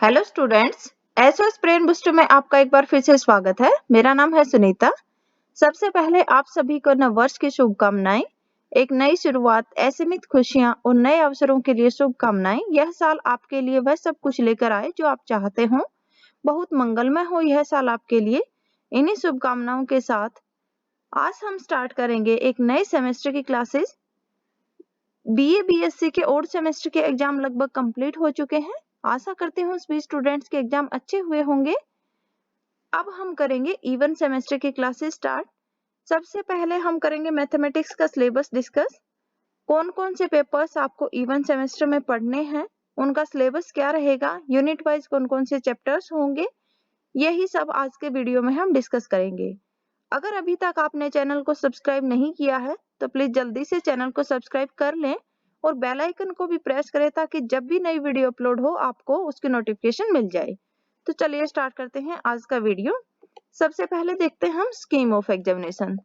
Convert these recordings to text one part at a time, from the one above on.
Hello students, SOS brain booster में आपका एक बार फिर से स्वागत है। मेरा नाम है सुनीता। सबसे पहले आप सभी को नववर्ष की शुभकामनाएं। एक नई शुरुआत, असीमित खुशियां और नए अवसरों के लिए शुभकामनाएं। यह साल आपके लिए वह सब कुछ लेकर आए जो आप चाहते हो। बहुत मंगलमय हो यह साल आपके लिए। इन्हीं शुभकामनाओं के साथ आज हम स्टार्ट करेंगे एक नए सेमेस्टर की क्लासेस। बीए बीएससी के और सेमेस्टर के एग्जाम लगभग कंप्लीट हो चुके हैं। आशा करती हूँ सभी स्टूडेंट्स के एग्जाम अच्छे हुए होंगे। अब हम करेंगे इवन सेमेस्टर की क्लासेस स्टार्ट। सबसे पहले हम करेंगे मैथमेटिक्स का सिलेबस डिस्कस। कौन कौन से पेपर्स आपको इवन सेमेस्टर में पढ़ने हैं, उनका सिलेबस क्या रहेगा, यूनिट वाइज कौन कौन से चैप्टर्स होंगे, यही सब आज के वीडियो में हम डिस्कस करेंगे। अगर अभी तक आपने चैनल को सब्सक्राइब नहीं किया है तो प्लीज जल्दी से चैनल को सब्सक्राइब कर लें और बेल आइकन को भी प्रेस करें ताकि जब भी नई वीडियो अपलोड हो आपको उसकी नोटिफिकेशन मिल जाए। तो चलिए स्टार्ट करते हैं आज का वीडियो। सबसे पहले देखते हैं हम स्कीम ऑफ एग्जामिनेशन।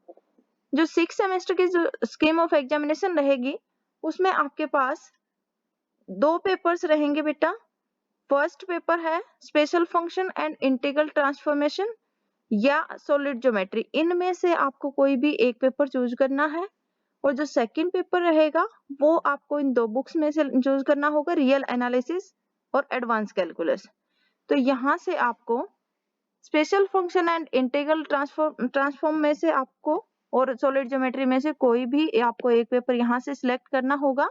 जो 6 सेमेस्टर की जो स्कीम ऑफ एग्जामिनेशन रहेगी उसमें आपके पास दो पेपर्स रहेंगे बेटा। फर्स्ट पेपर है special function and integral transformation या सॉलिड ज्योमेट्री। इनमें से आपको कोई भी एक पेपर चूज करना है। और जो सेकंड पेपर रहेगा वो आपको इन दो बुक्स में से चूज करना होगा, रियल एनालिसिस और एडवांस कैलकुलस। तो यहाँ से आपको special function and integral transform में से आपको और सॉलिड ज्योमेट्री में से कोई भी आपको एक पेपर यहाँ से सिलेक्ट करना होगा।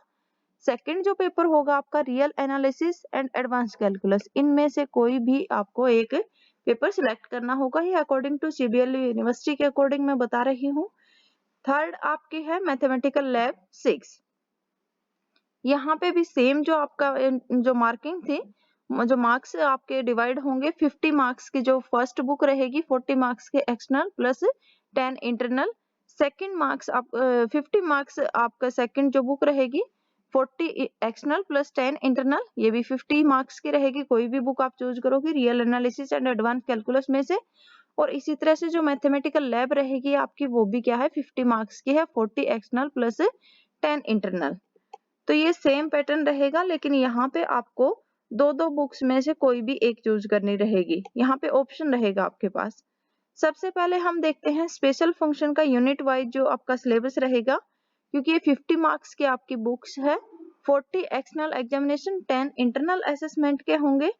सेकंड जो पेपर होगा आपका real analysis and advance calculus, इनमें से कोई भी आपको एक पेपर सिलेक्ट करना होगा। ये अकॉर्डिंग टू सीबीएलई यूनिवर्सिटी के अकॉर्डिंग मैं बता रही हूँ। थर्ड आपकी है मैथमेटिकल लैब 6। यहाँ पे भी सेम जो आपका जो मार्किंग थी, जो मार्क्स आपके डिवाइड होंगे 50 मार्क्स की जो फर्स्ट बुक रहेगी, 40 मार्क्स के external plus 10 internal. Second marks आप 50 मार्क्स आपका सेकंड जो बुक रहेगी, 40 एक्सटर्नल प्लस 10 इंटरनल, ये भी 50 मार्क्स की रहेगी। कोई भी बुक आप चूज करोगे real analysis and advance calculus में से। और इसी तरह से जो मैथमेटिकल लैब रहेगी आपकी वो भी क्या है 50 मार्क्स की है, 40 एक्सटर्नल प्लस 10 इंटरनल। तो ये सेम पैटर्न रहेगा, लेकिन यहाँ पे आपको दो दो बुक्स में से कोई भी एक चूज करनी रहेगी। यहाँ पे ऑप्शन रहेगा आपके पास। सबसे पहले हम देखते हैं स्पेशल फंक्शन का यूनिट वाइज जो आपका सिलेबस रहेगा। क्योंकि ये 50 मार्क्स की आपकी बुक्स है, 40 एक्सटर्नल एग्जामिनेशन, 10 इंटरनल असेसमेंट के होंगे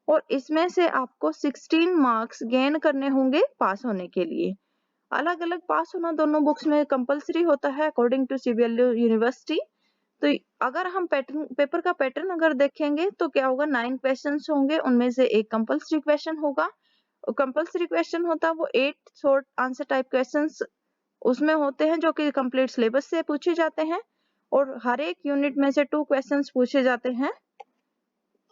और इसमें से आपको 16 मार्क्स गेन करने होंगे पास होने के लिए। अलग अलग पास होना दोनों बुक्स में कंपलसरी होता है अकॉर्डिंग टू सीबीएलई यूनिवर्सिटी। तो अगर हम पेपर का पैटर्न अगर देखेंगे तो क्या होगा, 9 क्वेश्चंस होंगे, उनमें से एक कंपलसरी क्वेश्चन होगा। कंपलसरी क्वेश्चन होता है वो 8 शॉर्ट आंसर टाइप क्वेश्चंस उसमें होते हैं जो कि कंप्लीट सिलेबस से पूछे जाते हैं और हर एक यूनिट में से 2 क्वेश्चंस पूछे जाते हैं।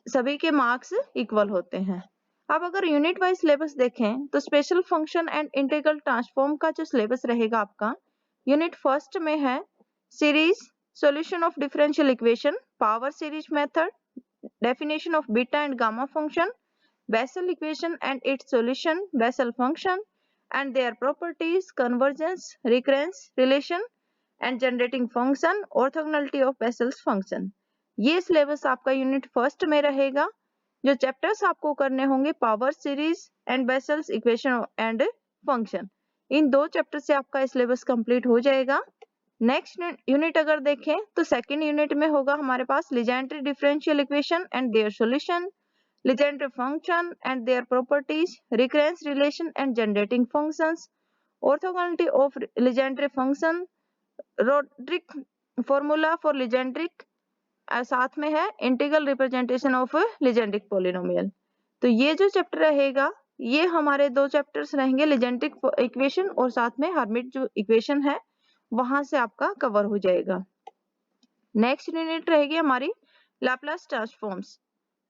सभी के मार्क्स इक्वल होते हैं। अब अगर यूनिट वाइज सिलेबस देखें तो special function and integral transform का जो सिलेबस रहेगा आपका, यूनिट फर्स्ट में है series, solution of differential equation, power series method, definition of beta and gamma function, Bessel equation and its solution, Bessel function and their properties, convergence, recurrence, relation and generating function, orthogonality of Bessel's function। ये syllabus आपका unit first में रहेगा। जो chapters आपको करने होंगे power series and Bessel's equation and function, इन दो चैप्टर से आपका सिलेबस कंप्लीट हो जाएगा। नेक्स्ट यूनिट अगर देखें तो सेकंड यूनिट में होगा हमारे पास Legendre differential equation and their solution, Legendre function and their properties, recurrence relation and generating functions, orthogonality of Legendre function, Rodrigues formula for Legendre, साथ में है integral representation of Legendre polynomial. तो ये जो चैप्टर रहेगा ये हमारे दो चैप्टर्स रहेंगे, लीजेंड्रिक इक्वेशन और साथ में हर्मिट जो इक्वेशन है वहां से आपका कवर हो जाएगा। नेक्स्ट यूनिट रहेगी हमारी Laplace transforms,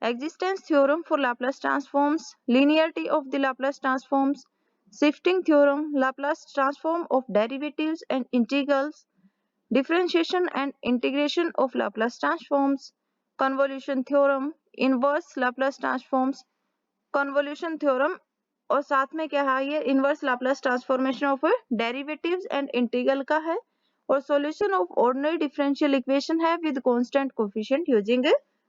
existence theorem for Laplace transforms, linearity of the Laplace transforms, shifting theorem, Laplace transform of derivatives and integrals, differentiation and integration of Laplace transforms, convolution theorem, inverse Laplace transforms, convolution theorem और साथ में क्या है ये inverse Laplace transformation of derivatives and integral का है और solution of ordinary differential equation है with constant coefficient using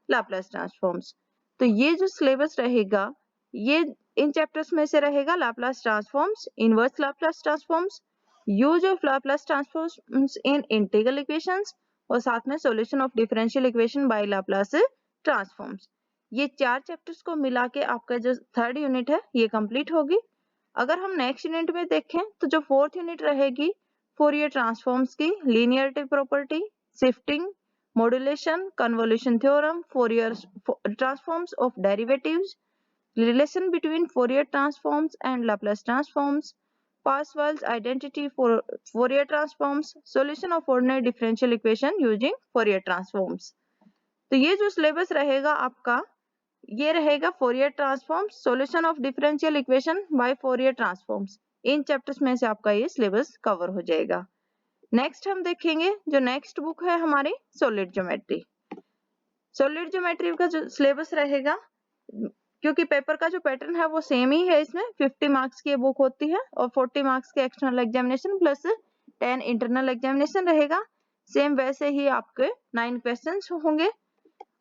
Laplace transforms. तो ये जो सिलेबस रहेगा ये इन चैप्टर्स में से रहेगा Laplace transforms, inverse Laplace transforms, use of Laplace transforms in integral equations और साथ में solution of differential equation by Laplace transforms. ये 4 चैप्टर्स को मिला के आपका जो थर्ड यूनिट है ये कंप्लीट होगी। अगर हम नेक्स्ट यूनिट में देखें तो जो फोर्थ यूनिट रहेगी फोरियर ट्रांसफॉर्म्स की, linearity property, shifting, modulation, convolution theorem, Fourier transforms of derivatives, relation between Fourier transforms and Laplace transforms, Parseval's identity for Fourier transforms, solution of ordinary differential equation using Fourier transforms। तो ये जो syllabus रहेगा आपका ये रहेगा Fourier transforms, solution of differential equation by Fourier transforms. In chapters में से आपका ये सिलेबस कवर हो जाएगा। नेक्स्ट हम देखेंगे जो नेक्स्ट बुक है हमारी सॉलिड ज्योमेट्री। सॉलिड ज्योमेट्री का जो सिलेबस रहेगा क्योंकि पेपर का जो पैटर्न है वो सेम ही है, इसमें 50 मार्क्स की बुक होती है और 40 मार्क्स के external examination plus 10 internal examination रहेगा। सेम वैसे ही आपके 9 क्वेश्चंस होंगे।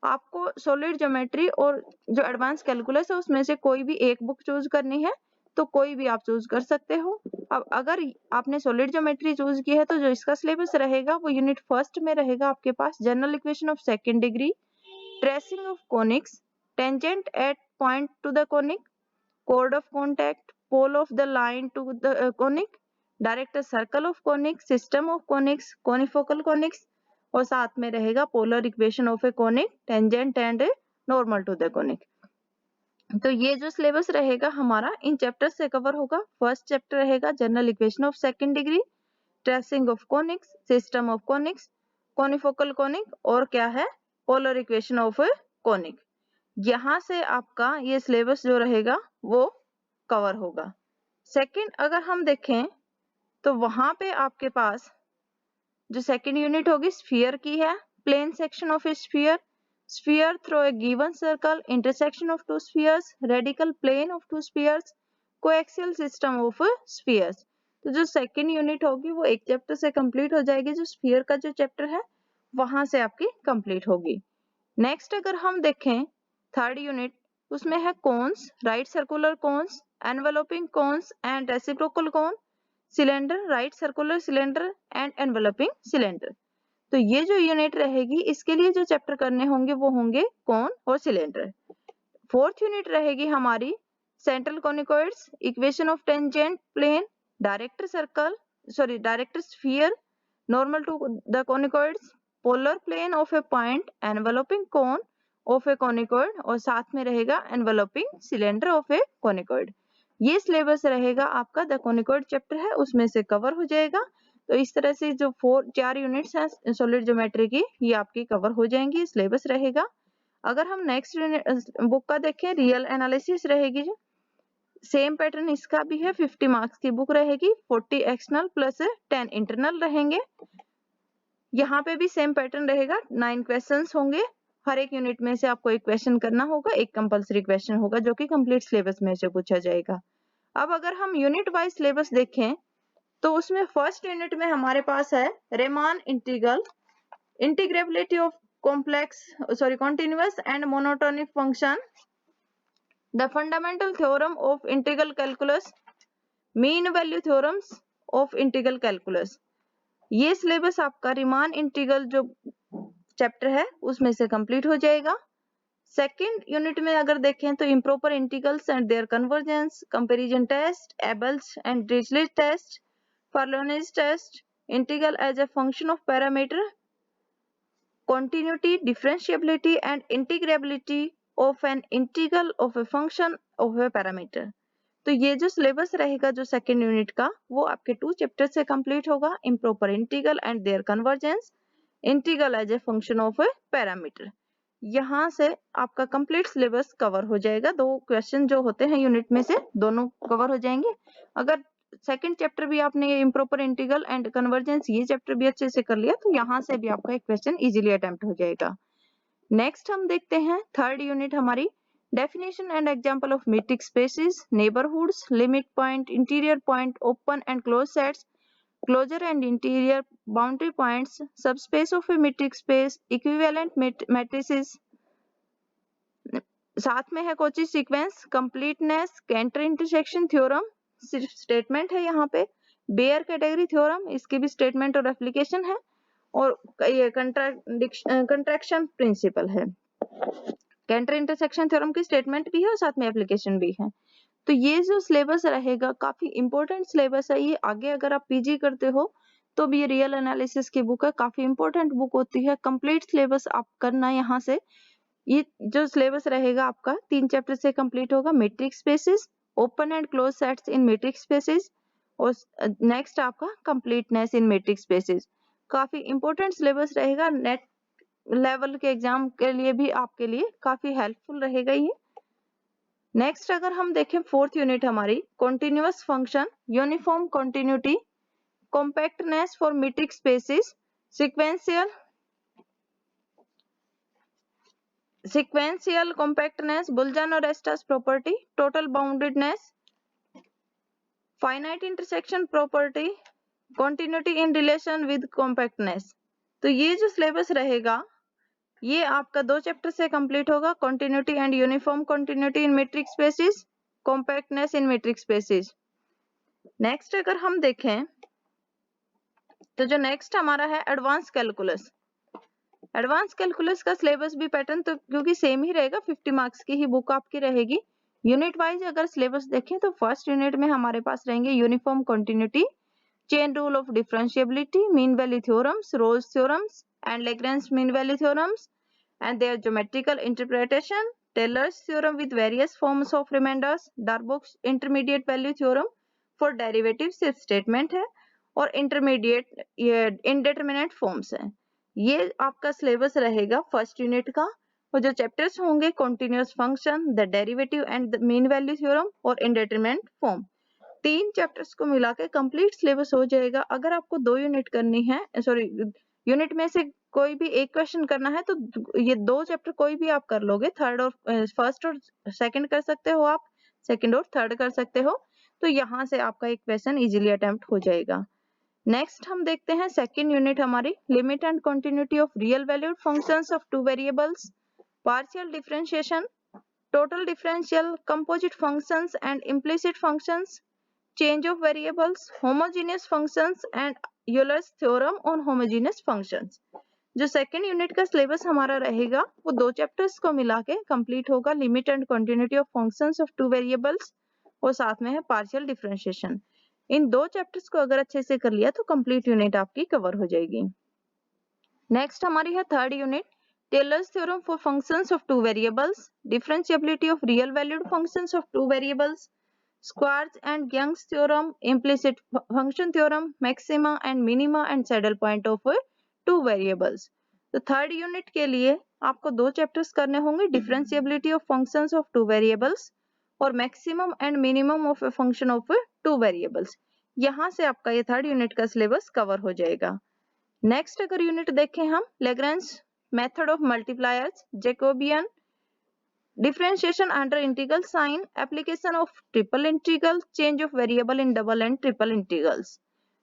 आपको सॉलिड ज्योमेट्री और जो एडवांस कैलकुलस है उसमें से कोई भी एक बुक चूज करनी है तो कोई भी आप चूज कर सकते हो। अब अगर आपने सॉलिड ज्योमेट्री चूज की है तो जो इसका सिलेबस रहेगा वो यूनिट फर्स्ट में रहेगा आपके पास general equation of second degree, tracing of conics, tangent at point to the conic, chord of contact, pole of the line to the conic, direct circle of conic, system of conics, conifocal conics और साथ में रहेगा polar equation of a conic, tangent and normal to the conic। तो ये जो syllabus रहेगा हमारा इन चैप्टर से कवर होगा। फर्स्ट चैप्टर रहेगा general equation of second degree, tracing of conics, system of conics, confocal conic और क्या है पोलर इक्वेशन ऑफ कोनिक। यहाँ से आपका ये सिलेबस जो रहेगा वो कवर होगा। सेकंड अगर हम देखें तो वहां पे आपके पास जो सेकंड यूनिट होगी स्फीयर की है, plane section of a sphere, sphere through a given circle, intersection of two spheres, radical plane of two spheres, coaxial system of spheres. तो जो सेकंड यूनिट होगी वो एक चैप्टर से कंप्लीट हो जाएगी, जो स्फीयर का जो चैप्टर है वहां से आपकी कंप्लीट होगी। नेक्स्ट अगर हम देखें थर्ड यूनिट उसमें है cones, right circular cones, enveloping cones and reciprocal cone, cylinder, right circular cylinder and enveloping cylinder. तो ये जो यूनिट रहेगी इसके लिए जो चैप्टर करने होंगे वो होंगे कोन और सिलेंडर। फोर्थ यूनिट रहेगी हमारी central conicoids, equation of tangent plane, director circle director sphere, normal to the conicoids, polar plane of a point, enveloping cone of a conicoid और साथ में रहेगा enveloping cylinder of a conicoid. ये syllabus रहेगा आपका the कोनिकॉइड chapter है उसमें से कवर हो जाएगा। तो इस तरह से जो 4 यूनिट्स हैं सॉलिड ज्योमेट्री की ये आपकी कवर हो जाएंगी, सिलेबस रहेगा। अगर हम नेक्स्ट बुक का देखें रियल एनालिसिस रहेगी, जो सेम पैटर्न इसका भी है, 50 मार्क्स की बुक रहेगी, 40 एक्सटर्नल प्लस 10 इंटरनल रहेंगे। यहाँ पे भी सेम पैटर्न रहेगा, 9 क्वेश्चंस होंगे, हर एक यूनिट में से आपको एक क्वेश्चन करना होगा, एक कंपलसरी क्वेश्चन होगा जो कि कंप्लीट सिलेबस में से पूछा जाएगा। अब अगर हम यूनिट वाइज सिलेबस देखें तो उसमें फर्स्ट यूनिट में हमारे पास है Riemann integral, integrability of continuous and monotonic function, the fundamental theorem of integral calculus, mean value theorems of integral calculus। ये सिलेबस आपका रीमान इंटीग्रल जो चैप्टर है उसमें से कंप्लीट हो जाएगा। सेकंड यूनिट में अगर देखें तो improper integrals and their convergence, comparison test, Abel's and Dirichlet test, Frullani's test, integral as a function of parameter, continuity, differentiability and integrability of an integral of a function of a parameter। तो ये जो syllabus रहेगा जो second unit का वो आपके 2 chapter से complete होगा, improper integral and their convergence, integral as a function of a parameter. यहाँ से आपका कंप्लीट सिलेबस कवर हो जाएगा। 2 क्वेश्चन जो होते हैं यूनिट में से दोनों कवर हो जाएंगे। अगर सेकंड चैप्टर भी आपने इम्प्रॉपर इंटीग्रल एंड कन्वर्जेंस ये चैप्टर भी अच्छे से कर लिया तो यहाँ से भी आपका एक क्वेश्चन इजीली अटेम्प्ट हो जाएगा। नेक्स्ट हम देखते हैं थर्ड यूनिट हमारी definition and example of metric spaces, neighbourhoods, limit point, interior point, open and close sets, closure and interior boundary points, subspace of a metric space, equivalent matrices, साथ में है Cauchy sequence, completeness, Cantor intersection theorem, सिर्फ statement है यहाँ पे, bear category theorem, इसकी भी statement और एप्लीकेशन है, और ये कंट्रैक्शन प्रिंसिपल है। कैंटर इंटरसेक्शन थ्योरम की स्टेटमेंट भी है और साथ में एप्लीकेशन भी है। तो ये जो सिलेबस रहेगा काफी इंपॉर्टेंट सिलेबस है ये। आगे अगर आप पीजी करते हो तो भी ये रियल एनालिसिस की बुक है, काफी इंपॉर्टेंट बुक होती है। कंप्लीट सिलेबस आप करना यहाँ से। ये जो सिलेबस रहेगा आपका 3 चैप्टर से कंप्लीट होगा। Matrix spaces, open and close sets in matrix spaces, और नेक्स्ट आपका कंप्लीटनेस इन मैट्रिक्स स्पेसेस। काफी इंपॉर्टेंट सिलेबस रहेगा, नेट लेवल के एग्जाम के लिए भी आपके लिए काफी हेल्पफुल रहेगा ये। नेक्स्ट अगर हम देखें फोर्थ यूनिट हमारी continuous function, uniform continuity, compactness for metric spaces, sequential compactness, Bolzano और एस्टस property, total boundedness, finite intersection property, continuity in relation with compactness. तो ये जो सिलेबस रहेगा ये आपका 2 चैप्टर से कंप्लीट होगा। Continuity and uniform continuity in matrix spaces, compactness in matrix spaces. Next अगर हम देखें तो जो नेक्स्ट हमारा है एडवांस कैलकुलस। एडवांस कैलकुलस का सिलेबस भी पैटर्न तो क्योंकि सेम ही रहेगा, 50 मार्क्स की ही बुक आपकी रहेगी। यूनिट वाइज अगर सिलेबस देखें तो फर्स्ट यूनिट में हमारे पास रहेंगे uniform continuity, chain rule of differentiability, mean value theorems, Rolle's theorems and Lagrange mean value theorems and their geometrical interpretation, Taylor's theorem with various forms of remainders, Darboux's intermediate value theorem for derivatives सिर्फ statement है, और intermediate indeterminate forms है। ये आपका syllabus रहेगा first unit का। और जो चैप्टर्स होंगे continuous function, the derivative and the mean value theorem और indeterminate form, 3 चैप्टर्स को मिला के कंप्लीट सिलेबस हो जाएगा। अगर आपको 2 यूनिट करनी है, सॉरी यूनिट में से कोई भी एक क्वेश्चन करना है तो ये 2 चैप्टर कोई भी आप कर लोगे, थर्ड और फर्स्ट और सेकंड कर सकते हो आप, सेकंड और थर्ड कर सकते हो। तो यहाँ से आपका एक क्वेश्चन इजीली अटेम्प्ट हो जाएगा। नेक्स्ट हम देखते हैं सेकंड यूनिट हमारी limit and continuity of real valued functions of 2 variables, partial differentiation, total differential, composite functions and implicit functions, change of variables, homogeneous functions and Euler's theorem on homogeneous functions। जो second unit का syllabus हमारा रहेगा वो 2 chapters को मिला के complete होगा, limit and continuity of functions of 2 variables और साथ में है पार्शियल डिफरेंशिएशन। इन 2 चैप्टर्स को अगर अच्छे से कर लिया तो कंप्लीट यूनिट आपकी कवर हो जाएगी। नेक्स्ट हमारी है third unit Taylor's theorem for functions of 2 variables, differentiability of real valued functions of 2 variables, Squarge and Young's theorem, implicit function theorem, maxima and minima and saddle point of 2 variables। तो third unit के लिए आपको 2 chapters करने होंगे, differentiability of functions of 2 variables और maximum and minimum of a function of 2 variables. यहाँ से आपका ये थर्ड यूनिट का सिलेबस कवर हो जाएगा। नेक्स्ट अगर यूनिट देखें हम Lagrange method of multipliers, Jacobian, differentiation under integral sign, application of triple integral, change of variable in double and triple integrals।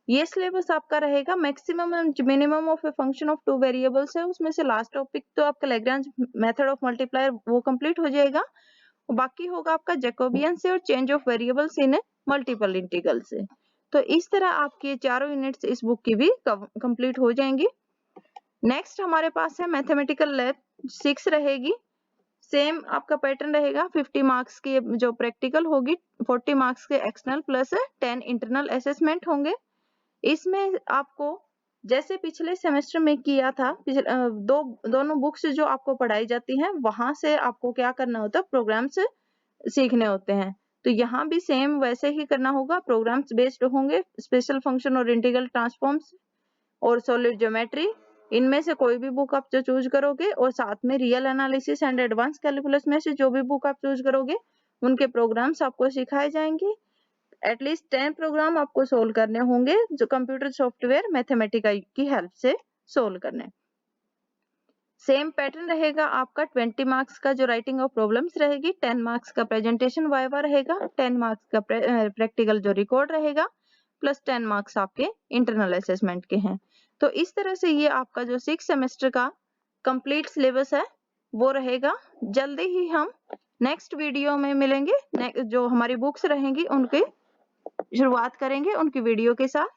ये सिलेबस आपका रहेगा। Maximum and minimum of a function of 2 variables है, उसमें से last topic तो आपका Lagrange method of multiplier वो complete हो जाएगा, बाकी होगा आपका जैकोबियन से और change of variables in multiple integral से। तो इस तरह आपके चारों यूनिट्स इस बुक की भी कंप्लीट हो जाएंगी। नेक्स्ट हमारे पास है मैथमेटिकल लैब 6 रहेगी। सेम आपका पैटर्न रहेगा, 50 मार्क्स की जो प्रैक्टिकल होगी, 40 मार्क्स के एक्सटर्नल प्लस 10 इंटरनल असेसमेंट होंगे। इसमें आपको जैसे पिछले सेमेस्टर में किया था, दोनों बुक्स जो आपको पढ़ाई जाती हैं वहां से आपको क्या करना होता है, प्रोग्राम्स सीखने होते हैं। तो यहाँ भी सेम वैसे ही करना होगा, प्रोग्राम्स बेस्ड होंगे, स्पेशल फंक्शन और इंटीग्रल ट्रांसफॉर्म्स और सॉलिड ज्योमेट्री, इनमें से कोई भी बुक आप जो चूज करोगे, और साथ में real analysis and advance calculus में से जो भी बुक आप चूज करोगे उनके प्रोग्राम्स आपको सिखाए जाएंगे। एटलीस्ट 10 प्रोग्राम आपको सोल्व करने होंगे जो कंप्यूटर सॉफ्टवेयर मैथमेटिका की हेल्प से सोल्व करने। सेम पैटर्न रहेगा आपका, 20 मार्क्स का जो राइटिंग ऑफ प्रॉब्लम्स रहेगी, 10 मार्क्स का प्रेजेंटेशन वाइवा रहेगा, 10 मार्क्स का प्रैक्टिकल जो रिकॉर्ड रहेगा, प्लस 10 मार्क्स आपके इंटरनल असेसमेंट के हैं। तो इस तरह से ये आपका जो 6 सेमेस्टर का कंप्लीट सिलेबस है वो रहेगा। जल्दी ही हम नेक्स्ट वीडियो में मिलेंगे। जो हमारी बुक्स रहेंगी उनकी शुरुआत करेंगे उनकी वीडियो के साथ।